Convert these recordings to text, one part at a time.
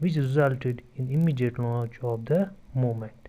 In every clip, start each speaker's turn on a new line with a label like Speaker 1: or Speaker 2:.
Speaker 1: which resulted in immediate launch of the movement,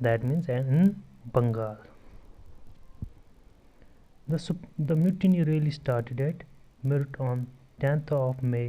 Speaker 1: that means in Bengal. The mutiny really started at Meerut on 10th of May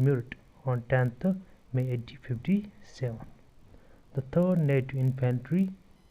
Speaker 1: Meerut on 10th May 1857. The third native infantry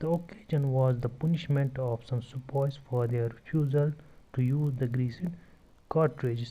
Speaker 1: The occasion was the punishment of some sepoys for their refusal to use the greased cartridges.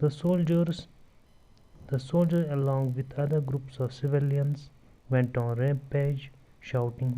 Speaker 1: The soldiers along with other groups of civilians went on rampage shouting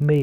Speaker 1: May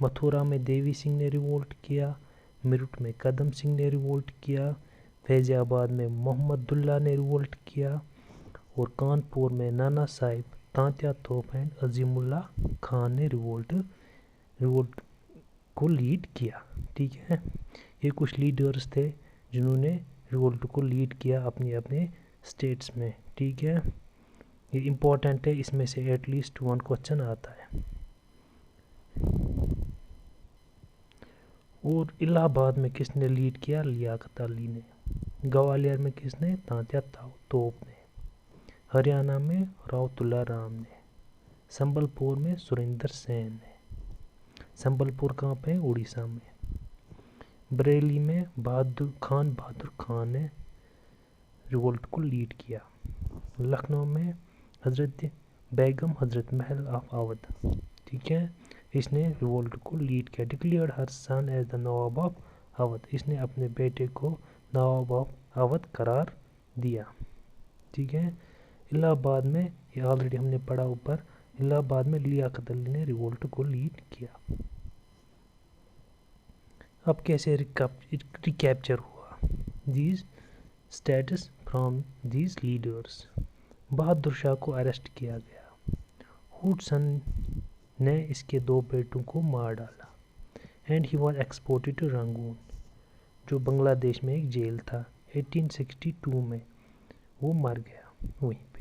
Speaker 1: Mathura میں دیوی سنگھ نے revolt کیا، میرٹھ میں قدم سنگھ نے revolt کیا، فیض آباد میں محمد اللہ نے ریوولٹ کیا، اور کانپور میں نانا صاحب تانتیا توپ اینڈ عظیم اللہ خان نے ریوولٹ کو لیڈ کیا. ٹھیک ہے، یہ کچھ لیڈرز تھے جنہوں نے ریوولٹ کو لیڈ کیا اپنے اپنے اسٹیٹس میں. ٹھیک ہے، یہ امپورٹنٹ ہے، اس میں سے ایٹ لیسٹ 1 کوسچن آتا ہے. اور الہ آباد میں کس نے لیڈ کیا؟ لیاقت علی نے. گوالیر میں کس نے؟ تانتیا توپ نے. ہریانہ میں راؤت اللہ رام نے. سنبل پور میں سریندر سین نے. سنبل پور کہاں پہ؟ اڑیسہ میں. بریلی میں بہادر خان نے ریوولٹ کو لیڈ کیا. لکھنؤ میں حضرت بیگم حضرت محل آف اودھ. ٹھیک ہے، اس نے ریوولٹ کو لیڈ کیا. Declared her son as the Nawab of Awadh. اس نے اپنے بیٹے کو نواب آف اودھ قرار دیا. ٹھیک ہے، الہ آباد میں، یہ آلریڈی ہم نے پڑھا اوپر، الہ آباد میں لیاقت علی نے ریوولٹ کو لیڈ کیا. اب کیسے ریکیپچر ہوا؟ These states from these leaders. Bahadur Shah کو اریسٹ کیا گیا. ہوڈسن نے اس کے 2 بیٹوں کو مار ڈالا. And he was exported to Rangoon, جو بنگلہ دیش میں ایک جیل تھا. 1862 میں وہ مر گیا وہیں پہ.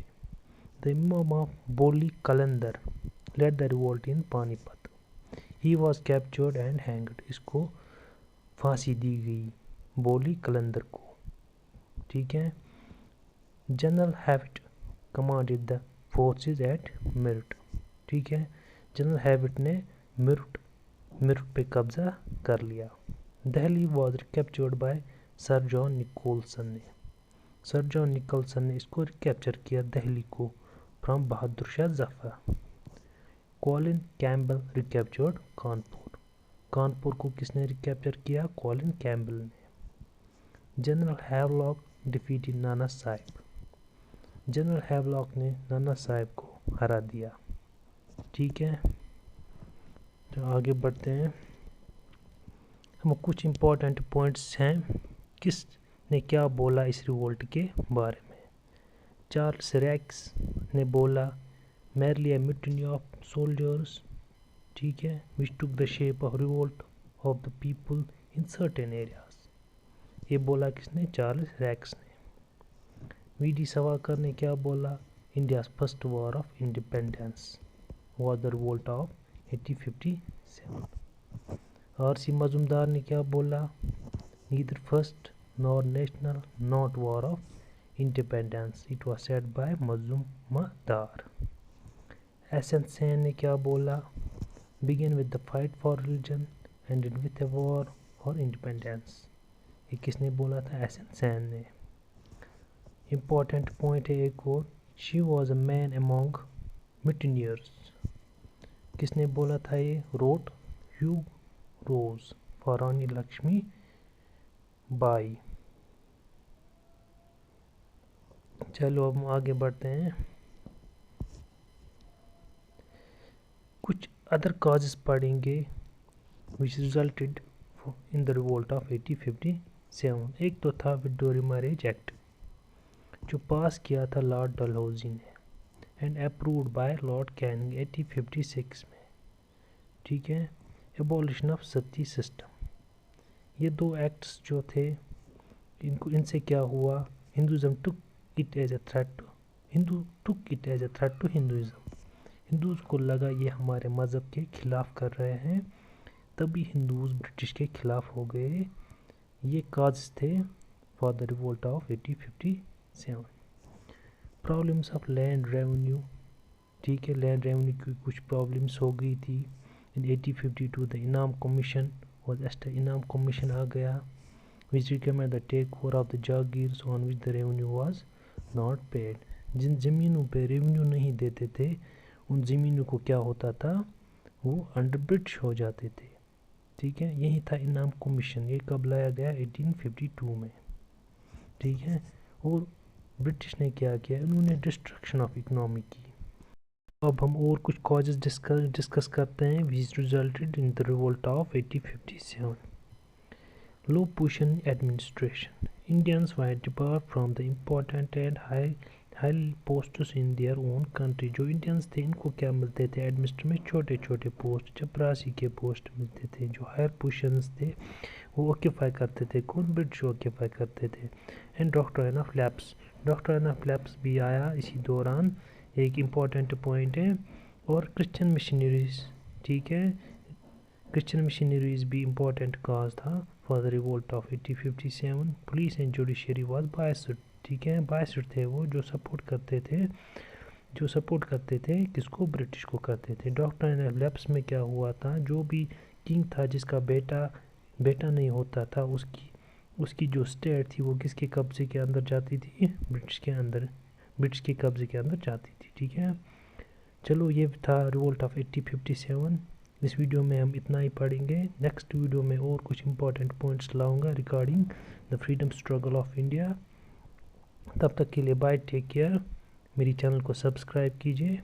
Speaker 1: The Imam of Boli Kalandar led the revolt in Panipat. He was captured and hanged. اس کو پھانسی دی گئی بولی کلندر کو. ٹھیک ہے. General Hewitt commanded the forces at Meerut. ٹھیک ہے، جنرل ہیوٹ نے میرٹھ پہ قبضہ کر لیا. دہلی واز ریکیپچرڈ بائی سر جان نکولسن نے. سر جان نکولسن نے اس کو ریکیپچر کیا دہلی کو from Bahadur Shah Zafar. Colin Campbell recaptured Kanpur. Kanpur کو کس نے ریکیپچر کیا؟ کولن کیمبل نے. جنرل ہیولاک ڈیفیٹڈ نانا صاحب. جنرل ہیولاک نے نانا صاحب کو ہرا دیا. ٹھیک ہے، تو آگے بڑھتے ہیں. ہم کچھ امپورٹنٹ پوائنٹس ہیں، کس نے کیا بولا اس ریوولٹ کے بارے میں. چارلس ریکس نے بولا merely a mutiny of soldiers. ٹھیک ہے، which took the shape of revolt of the people in certain areas. یہ بولا کس نے؟ چارلس ریکس نے. وی ڈی ساورکر نے کیا بولا؟ India's first war of independence was the revolt of 1857. R C Majumdar نے کیا بولا؟ neither first nor national not war of independence, it was said by Majumdar. S N Sen نے کیا بولا؟ begin with the fight for religion and end with a war for independence. یہ کس نے بولا تھا؟ ایس این سین نے. امپورٹنٹ پوائنٹ ہے ایک اور، she was a man among mutineers. کس نے بولا تھا یہ؟ wrote Hugh Rose for Rani Lakshmi Bai. چلو اب ہم آگے بڑھتے ہیں. کچھ ادر کازز پڑھیں گے which resulted in the revolt of 1857. ایک تو تھا وڈو میریج ایکٹ جو پاس کیا تھا لارڈ ڈلہوزی نے and approved by Lord Canning 1856 میں. ٹھیک ہے. Abolition of sati system. یہ 2 ایکٹس جو تھے ان سے کیا ہوا؟ Hinduism took it as a threat to Hinduism. Hindus کو لگا یہ ہمارے مذہب کے خلاف کر رہے ہیں، تبھی ہندوز برٹش کے خلاف ہو گئے. یہ کاز تھے for the revolt of 1857. Problems of land revenue. ٹھیک ہے، لینڈ ریونیو کی کچھ پرابلمس ہو گئی تھی. ان 1852 دا انعام کمیشن انعام کمیشن آ گیا which recommended the takeover of the jagirs on which the revenue was not paid. جن زمینوں پہ ریونیو نہیں دیتے تھے ان زمینوں کو کیا ہوتا تھا؟ وہ انڈر برٹش ہو جاتے تھے. ٹھیک ہے، یہی تھا انعام کمیشن. یہ کب لایا گیا؟ 1852 میں. ٹھیک ہے. اور برٹش نے کیا کیا؟ انہوں نے ڈسٹرکشن آف اکنامی کی. اب ہم اور کچھ کازز ڈسکس کرتے ہیں which resulted in the revolt of 1857. Low position administration. Indians were debarred from the important and high posts in their own country. جو انڈینس تھے ان کو کیا ملتے تھے ایڈمنسٹر میں چھوٹے چھوٹے پوسٹ چپراسی کے پوسٹ ملتے تھے. جو ہائر پوزیشنز تھے وہ آکیفائی کرتے تھے کون برٹش آکیفائی کرتے تھے. And doctrine of lapse. Doctrine of lapse بھی آیا اسی دوران ایک امپورٹنٹ پوائنٹ ہے. اور کرسچن مشنریز ٹھیک ہے کرسچن مشنریز بھی امپورٹنٹ کاز تھا for the revolt of 1857. Police and judiciary was biased ٹھیک ہے بائسڈ تھے وہ جو سپورٹ کرتے تھے کس کو برٹش کو کرتے تھے. ڈاکٹرائن آف لیپس میں کیا ہوا تھا جو بھی کنگ تھا جس کا بیٹا نہیں ہوتا تھا اس کی جو اسٹیٹ تھی وہ کس کے قبضے کے اندر جاتی تھی برٹش کے قبضے کے اندر جاتی تھی. ٹھیک ہے چلو یہ تھا ریوولٹ آف 1857. اس ویڈیو میں ہم اتنا ہی پڑھیں گے. نیکسٹ ویڈیو میں اور کچھ امپورٹنٹ پوائنٹس لاؤں گا regarding the freedom struggle of India. تب تک کے لیے بائے ٹیک کیئر. میری چینل کو سبسکرائب کیجیے.